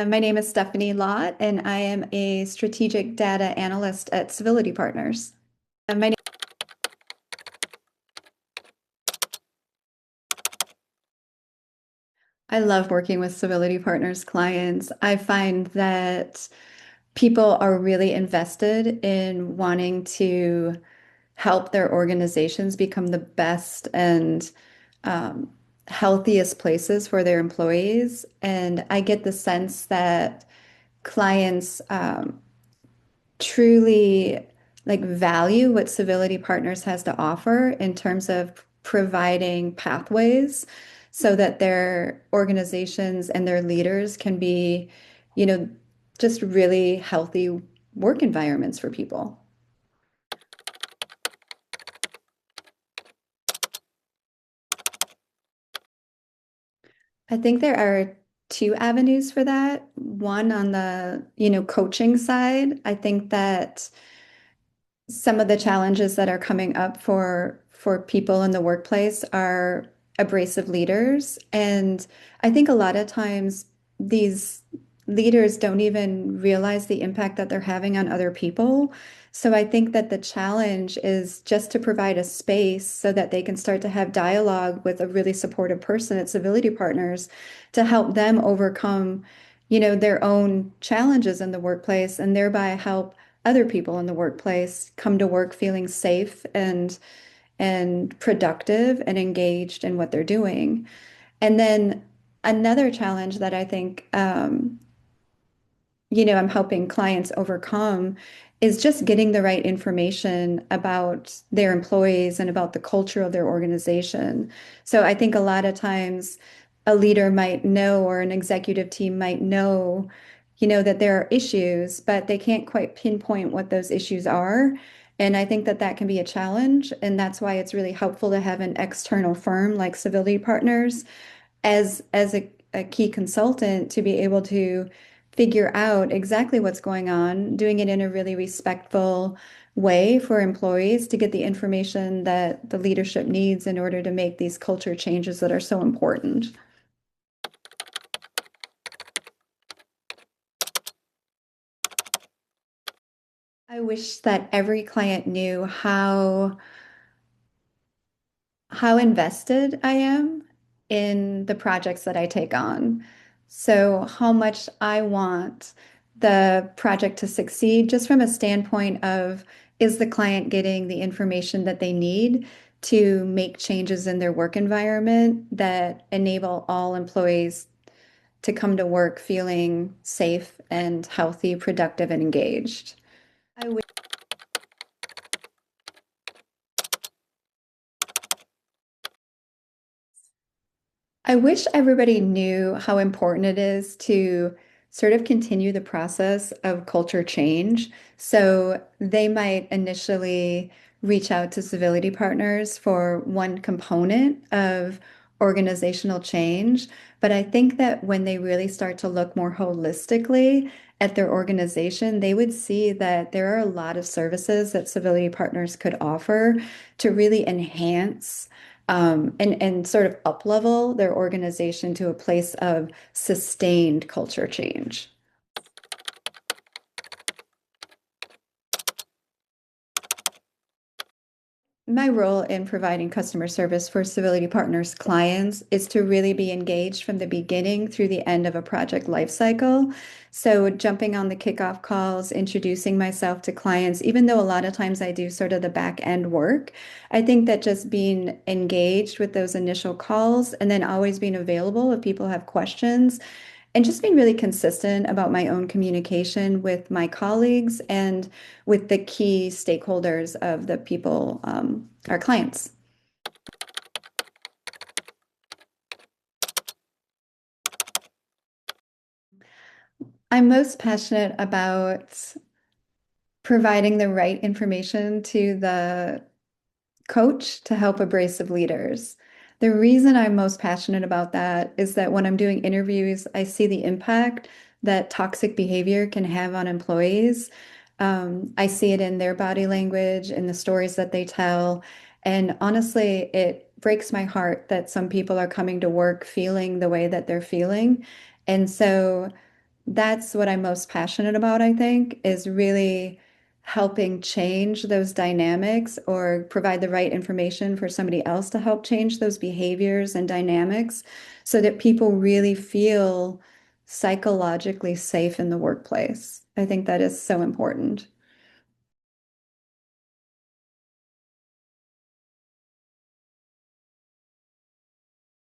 My name is Stephanie Lott, and I am a strategic data analyst at Civility Partners. My I love working with Civility Partners clients. I find that people are really invested in wanting to help their organizations become the best and um, healthiest places for their employees. And I get the sense that clients truly value what Civility Partners has to offer in terms of providing pathways so that their organizations and their leaders can be, you know, just really healthy work environments for people. I think there are two avenues for that. One on the, coaching side. I think that some of the challenges that are coming up for people in the workplace are abrasive leaders. And I think a lot of times these leaders don't even realize the impact that they're having on other people. So I think that the challenge is just to provide a space so that they can start to have dialogue with a really supportive person at Civility Partners to help them overcome, their own challenges in the workplace and thereby help other people in the workplace come to work feeling safe and productive and engaged in what they're doing. And then another challenge that I think I'm helping clients overcome is just getting the right information about their employees and about the culture of their organization. So I think a lot of times a leader might know or an executive team might know, that there are issues, but they can't quite pinpoint what those issues are. And I think that that can be a challenge. And that's why it's really helpful to have an external firm like Civility Partners as a key consultant to be able to figure out exactly what's going on, doing it in a really respectful way for employees to get the information that the leadership needs in order to make these culture changes that are so important. I wish that every client knew how invested I am in the projects that I take on. So, how much I want the project to succeed, just from a standpoint of is the client getting the information that they need to make changes in their work environment that enable all employees to come to work feeling safe and healthy, productive, and engaged. I I wish everybody knew how important it is to sort of continue the process of culture change. So they might initially reach out to civility partners for one component of organizational change. But I think that when they really start to look more holistically at their organization, they would see that there are a lot of services that civility partners could offer to really enhance and sort of up-level their organization to a place of sustained culture change. My role in providing customer service for Civility Partners clients is to really be engaged from the beginning through the end of a project lifecycle. So, jumping on the kickoff calls, introducing myself to clients, even though a lot of times I do sort of the back end work, I think that just being engaged with those initial calls and then always being available if people have questions and just being really consistent about my own communication with my colleagues and with the key stakeholders of the people, our clients. I'm most passionate about providing the right information to the coach to help abrasive leaders. The reason I'm most passionate about that is that when I'm doing interviews, I see the impact that toxic behavior can have on employees. I see it in their body language, in the stories that they tell. And honestly, it breaks my heart that some people are coming to work feeling the way that they're feeling. And so that's what I'm most passionate about, I think, is really helping change those dynamics or provide the right information for somebody else to help change those behaviors and dynamics so that people really feel psychologically safe in the workplace. I think that is so important.